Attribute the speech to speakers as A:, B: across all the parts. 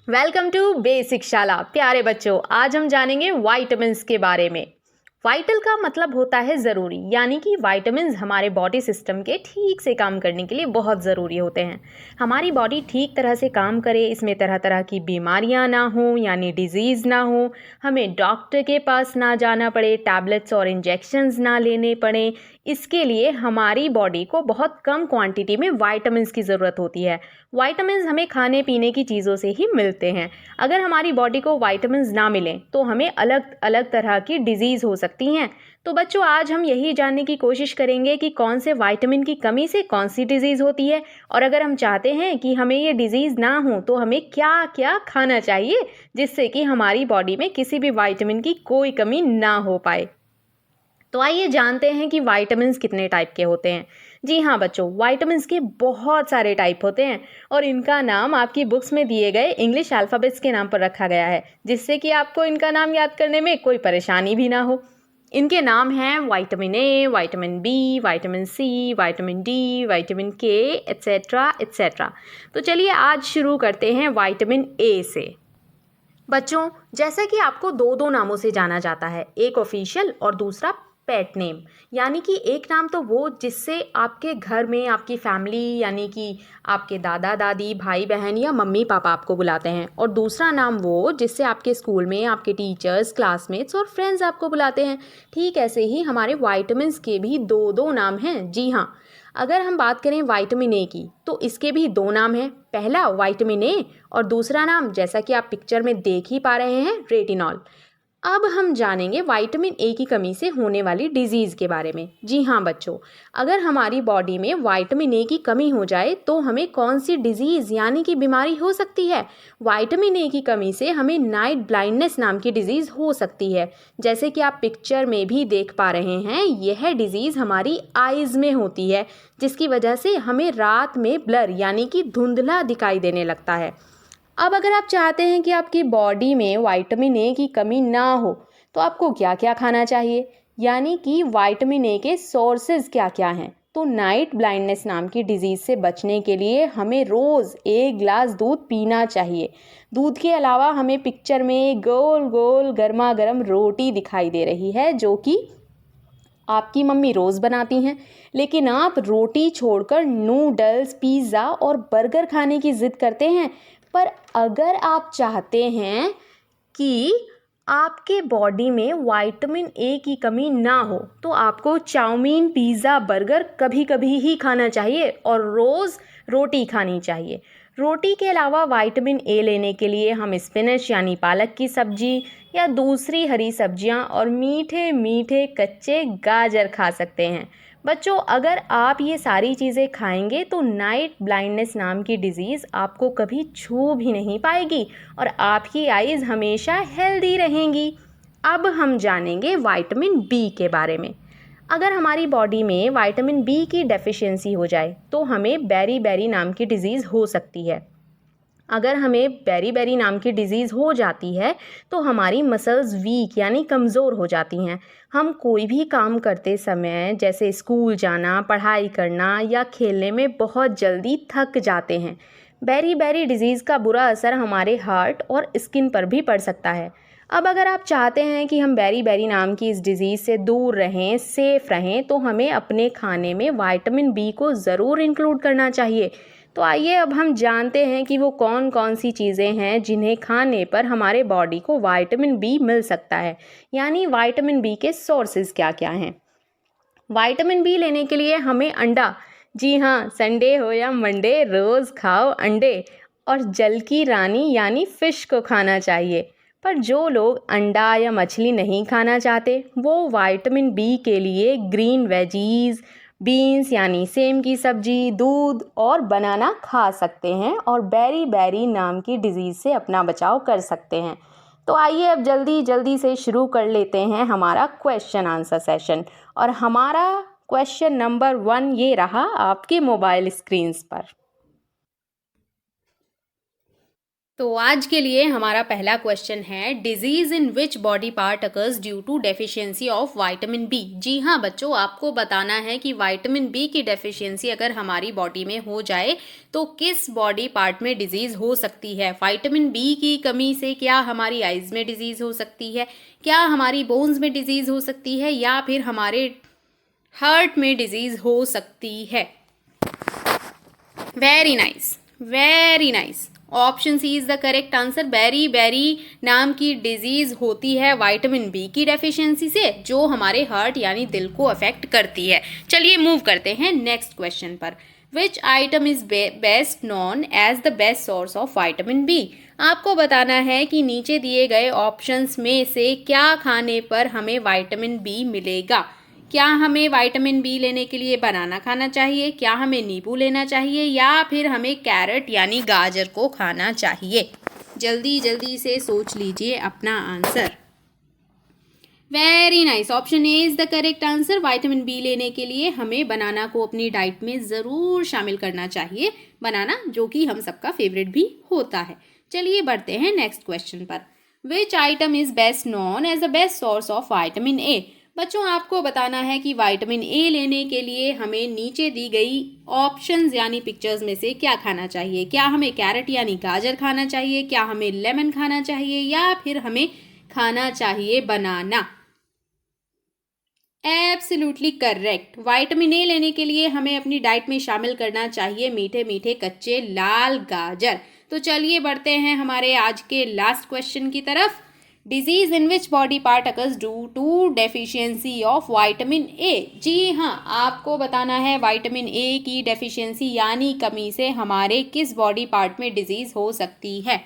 A: Welcome to basic शाला। प्यारे बच्चों, आज हम जानेंगे वाइटामिन्स के बारे में। वाइटल का मतलब होता है ज़रूरी, यानी कि वाइटामिन्स हमारे बॉडी सिस्टम के ठीक से काम करने के लिए बहुत ज़रूरी होते हैं। हमारी बॉडी ठीक तरह से काम करे, इसमें तरह तरह की बीमारियां ना हो, यानी डिजीज़ ना हो, हमें डॉक्टर के पास ना जाना पड़े, टैबलेट्स और इंजेक्शंस ना लेने पड़े, इसके लिए हमारी बॉडी को बहुत कम क्वांटिटी में वाइटामिन्स की ज़रूरत होती है। वाइटामिन्स हमें खाने पीने की चीज़ों से ही मिलते हैं। अगर हमारी बॉडी को वाइटामिन्स ना मिलें तो हमें अलग अलग तरह की डिजीज़ हो सकती हैं। तो बच्चों, आज हम यही जानने की कोशिश करेंगे कि कौन से वाइटामिन की कमी से कौन सी डिजीज़ होती है, और अगर हम चाहते हैं कि हमें ये डिजीज़ ना हो तो हमें क्या क्या खाना चाहिए जिससे कि हमारी बॉडी में किसी भी वाइटामिन की कोई कमी ना हो पाए। तो आइए जानते हैं कि वाइटामिन्स कितने टाइप के होते हैं। जी हाँ बच्चों, वाइटामिन्स के बहुत सारे टाइप होते हैं और इनका नाम आपकी बुक्स में दिए गए इंग्लिश अल्फ़ाबेट्स के नाम पर रखा गया है, जिससे कि आपको इनका नाम याद करने में कोई परेशानी भी ना हो। इनके नाम हैं vitamin A, vitamin B, vitamin C, vitamin D, vitamin K, etcetera etcetera. तो चलिए आज शुरू करते हैं विटामिन ए से। बच्चों, जैसा कि आपको दो दो नामों से जाना जाता है, एक ऑफिशियल और दूसरा पेट नेम। यानी कि एक नाम तो वो जिससे आपके घर में आपकी फैमिली, यानी कि आपके दादा दादी, भाई बहन या मम्मी पापा आपको बुलाते हैं, और दूसरा नाम वो जिससे आपके स्कूल में आपके टीचर्स, क्लासमेट्स और फ्रेंड्स आपको बुलाते हैं। ठीक ऐसे ही हमारे वाइटामिन्स के भी दो दो नाम हैं। जी हाँ, अगर हम बात करें विटामिन ए की तो इसके भी दो नाम हैं। पहला विटामिन ए और दूसरा नाम, जैसा कि आप पिक्चर में देख ही पा रहे हैं, रेटिनॉल। अब हम जानेंगे विटामिन ए की कमी से होने वाली डिजीज़ के बारे में। जी हाँ बच्चों, अगर हमारी बॉडी में विटामिन ए की कमी हो जाए तो हमें कौन सी डिजीज़ यानी कि बीमारी हो सकती है। विटामिन ए की कमी से हमें नाइट ब्लाइंडनेस नाम की डिजीज़ हो सकती है। जैसे कि आप पिक्चर में भी देख पा रहे हैं, यह डिजीज़ हमारी आइज़ में होती है, जिसकी वजह से हमें रात में ब्लर यानी कि धुंधला दिखाई देने लगता है। अब अगर आप चाहते हैं कि आपकी बॉडी में विटामिन ए की कमी ना हो तो आपको क्या क्या खाना चाहिए, यानी कि विटामिन ए के सोर्सेज क्या क्या हैं। तो नाइट ब्लाइंडनेस नाम की डिजीज़ से बचने के लिए हमें रोज़ 1 गिलास दूध पीना चाहिए। दूध के अलावा हमें पिक्चर में गोल गोल गर्मा गर्म रोटी दिखाई दे रही है, जो कि आपकी मम्मी रोज़ बनाती हैं, लेकिन आप रोटी छोड़कर नूडल्स, पिज़्ज़ा और बर्गर खाने की ज़िद करते हैं। पर अगर आप चाहते हैं कि आपके बॉडी में विटामिन ए की कमी ना हो तो आपको चाउमीन, पिज़्ज़ा, बर्गर कभी कभी ही खाना चाहिए और रोज़ रोटी खानी चाहिए। रोटी के अलावा विटामिन ए लेने के लिए हम स्पिनच यानी पालक की सब्जी या दूसरी हरी सब्जियां और मीठे मीठे कच्चे गाजर खा सकते हैं। बच्चों, अगर आप ये सारी चीज़ें खाएंगे तो नाइट ब्लाइंडनेस नाम की डिज़ीज़ आपको कभी छू भी नहीं पाएगी और आपकी आईज़ हमेशा हेल्दी रहेंगी। अब हम जानेंगे विटामिन बी के बारे में। अगर हमारी बॉडी में विटामिन बी की डेफिशिएंसी हो जाए तो हमें बेरी बेरी नाम की डिज़ीज़ हो सकती है। अगर हमें बेरी बेरी नाम की डिज़ीज़ हो जाती है तो हमारी मसल्स वीक यानी कमज़ोर हो जाती हैं। हम कोई भी काम करते समय, जैसे स्कूल जाना, पढ़ाई करना या खेलने में, बहुत जल्दी थक जाते हैं। बेरी बेरी डिज़ीज़ का बुरा असर हमारे हार्ट और स्किन पर भी पड़ सकता है। अब अगर आप चाहते हैं कि हम बेरी बेरी नाम की इस डिज़ीज़ से दूर रहें, सेफ़ रहें, तो हमें अपने खाने में विटामिन बी को ज़रूर इंक्लूड करना चाहिए। तो आइए अब हम जानते हैं कि वो कौन कौन सी चीज़ें हैं जिन्हें खाने पर हमारे बॉडी को विटामिन बी मिल सकता है, यानी विटामिन बी के सोर्सेज क्या क्या हैं। विटामिन बी लेने के लिए हमें अंडा, जी हाँ, संडे हो या मंडे, रोज़ खाओ अंडे, और जल की रानी यानी फ़िश को खाना चाहिए। पर जो लोग अंडा या मछली नहीं खाना चाहते वो विटामिन बी के लिए ग्रीन वेजीज, बीन्स यानी सेम की सब्जी, दूध और बनाना खा सकते हैं और बेरी बेरी नाम की डिजीज़ से अपना बचाव कर सकते हैं। तो आइए अब जल्दी जल्दी से शुरू कर लेते हैं हमारा क्वेश्चन आंसर सेशन। और हमारा क्वेश्चन नंबर 1 ये रहा आपके मोबाइल स्क्रीन्स पर। तो आज के लिए हमारा पहला क्वेश्चन है, disease in which body part occurs due to deficiency of vitamin B. जी हाँ बच्चों, आपको बताना है कि विटामिन बी की डेफिशिएंसी अगर हमारी बॉडी में हो जाए तो किस बॉडी पार्ट में डिजीज हो सकती है। विटामिन बी की कमी से क्या हमारी आइज में डिजीज हो सकती है, क्या हमारी बोन्स में डिजीज हो सकती है, या फिर हमारे हार्ट में डिजीज हो सकती है। Very nice, very nice. Option C is the correct answer. Beriberi नाम की डिजीज होती है विटामिन बी की डेफिशिएंसी से, जो हमारे हार्ट यानी दिल को अफेक्ट करती है। चलिए मूव करते हैं नेक्स्ट क्वेश्चन पर। Which item is best known as the best source of vitamin B. आपको बताना है कि नीचे दिए गए ऑप्शंस में से क्या खाने पर हमें विटामिन बी मिलेगा। क्या हमें विटामिन बी लेने के लिए बनाना खाना चाहिए, क्या हमें नींबू लेना चाहिए, या फिर हमें कैरेट यानी गाजर को खाना चाहिए। जल्दी जल्दी से सोच लीजिए अपना answer. Very nice, option A is the correct answer. Vitamin B लेने के लिए हमें बनाना को अपनी डाइट में ज़रूर शामिल करना चाहिए। बनाना जो कि हम सबका फेवरेट भी होता है। चलिए बढ़ते हैं नेक्स्ट क्वेश्चन पर। Which item is best known as the best source of vitamin A. बच्चों आपको बताना है कि विटामिन ए लेने के लिए हमें नीचे दी गई ऑप्शंस यानी पिक्चर्स में से क्या खाना चाहिए। क्या हमें कैरेट यानी गाजर खाना चाहिए, क्या हमें लेमन खाना चाहिए, या फिर हमें खाना चाहिए बनाना। Absolutely correct. विटामिन ए लेने के लिए हमें अपनी डाइट में शामिल करना चाहिए मीठे मीठे कच्चे लाल गाजर। तो चलिए बढ़ते हैं हमारे आज के लास्ट क्वेश्चन की तरफ। Disease in which body part occurs due to deficiency of vitamin A. जी हाँ, आपको बताना है विटामिन ए की डेफिशिएंसी यानी कमी से हमारे किस बॉडी पार्ट में डिजीज हो सकती है।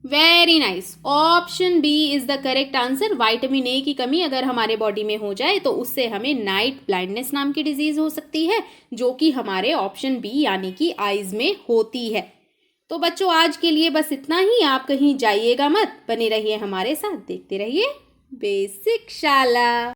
A: Very nice, option B is the correct answer. Vitamin A की कमी अगर हमारे बॉडी में हो जाए तो उससे हमें नाइट ब्लाइंडनेस नाम की डिजीज हो सकती है, जो कि हमारे ऑप्शन बी यानी कि आईज में होती है। तो बच्चों आज के लिए बस इतना ही। आप कहीं जाइएगा मत, बने रहिए हमारे साथ, देखते रहिए बेसिक शाला।